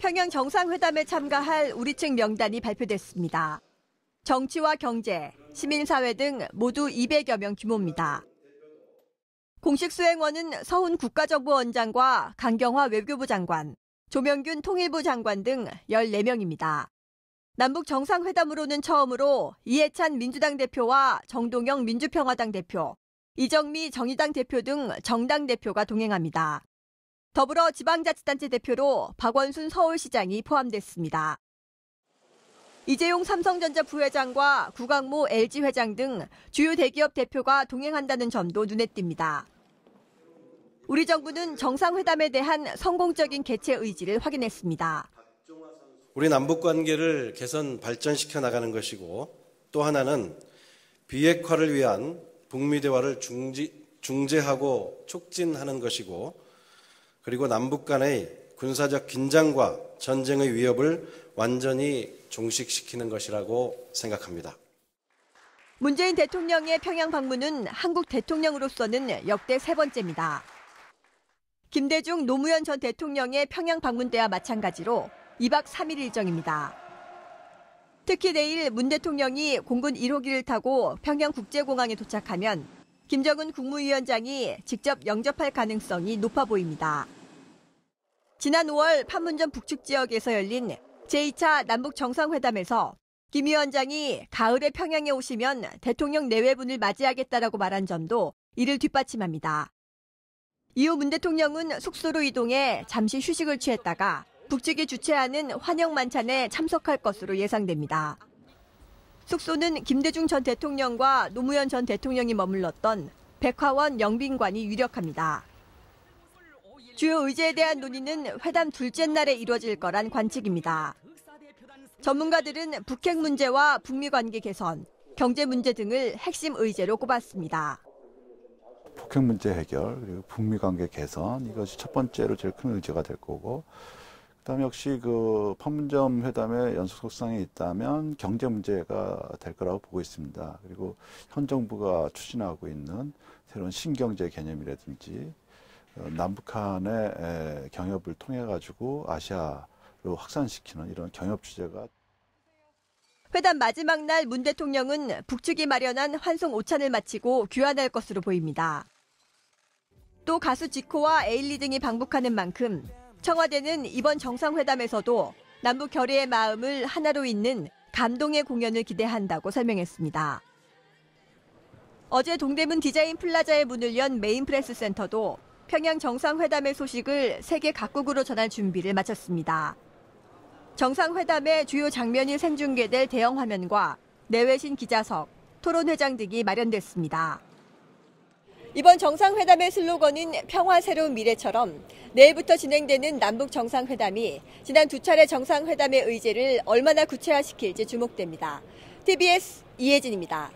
평양 정상회담에 참가할 우리 측 명단이 발표됐습니다. 정치와 경제, 시민사회 등 모두 200여 명 규모입니다. 공식 수행원은 서훈 국가정보원장과 강경화 외교부 장관, 조명균 통일부 장관 등 14명입니다. 남북 정상회담으로는 처음으로 이해찬 민주당 대표와 정동영 민주평화당 대표, 이정미 정의당 대표 등 정당 대표가 동행합니다. 더불어 지방자치단체 대표로 박원순 서울시장이 포함됐습니다. 이재용 삼성전자 부회장과 구강모 LG 회장 등 주요 대기업 대표가 동행한다는 점도 눈에 띕니다. 우리 정부는 정상회담에 대한 성공적인 개최 의지를 확인했습니다. 우리 남북관계를 개선 발전시켜 나가는 것이고 또 하나는 비핵화를 위한 북미 대화를 중재하고 촉진하는 것이고 그리고 남북 간의 군사적 긴장과 전쟁의 위협을 완전히 종식시키는 것이라고 생각합니다. 문재인 대통령의 평양 방문은 한국 대통령으로서는 역대 세 번째입니다. 김대중 노무현 전 대통령의 평양 방문 때와 마찬가지로 2박 3일 일정입니다. 특히 내일 문 대통령이 공군 1호기를 타고 평양국제공항에 도착하면 김정은 국무위원장이 직접 영접할 가능성이 높아 보입니다. 지난 5월 판문점 북측 지역에서 열린 제2차 남북 정상회담에서 김 위원장이 가을에 평양에 오시면 대통령 내외분을 맞이하겠다라고 말한 점도 이를 뒷받침합니다. 이후 문 대통령은 숙소로 이동해 잠시 휴식을 취했다가 북측이 주최하는 환영 만찬에 참석할 것으로 예상됩니다. 숙소는 김대중 전 대통령과 노무현 전 대통령이 머물렀던 백화원 영빈관이 유력합니다. 주요 의제에 대한 논의는 회담 둘째 날에 이루어질 거란 관측입니다. 전문가들은 북핵 문제와 북미 관계 개선, 경제 문제 등을 핵심 의제로 꼽았습니다. 북핵 문제 해결, 그리고 북미 관계 개선, 이것이 첫 번째로 제일 큰 의제가 될 거고, 그다음에 역시 그 판문점 회담의 연속성이 있다면 경제 문제가 될 거라고 보고 있습니다. 그리고 현 정부가 추진하고 있는 새로운 신경제 개념이라든지 남북한의 경협을 통해 가지고 아시아로 확산시키는 이런 경협 주제가. 회담 마지막 날 문 대통령은 북측이 마련한 환송 오찬을 마치고 귀환할 것으로 보입니다. 또 가수 지코와 에일리 등이 방북하는 만큼 청와대는 이번 정상회담에서도 남북 결의의 마음을 하나로 잇는 감동의 공연을 기대한다고 설명했습니다. 어제 동대문 디자인 플라자에 문을 연 메인 프레스 센터도 평양 정상회담의 소식을 세계 각국으로 전할 준비를 마쳤습니다. 정상회담의 주요 장면이 생중계될 대형 화면과 내외신 기자석, 토론회장 등이 마련됐습니다. 이번 정상회담의 슬로건인 평화 새로운 미래처럼 내일부터 진행되는 남북 정상회담이 지난 두 차례 정상회담의 의제를 얼마나 구체화시킬지 주목됩니다. TBS 이혜진입니다.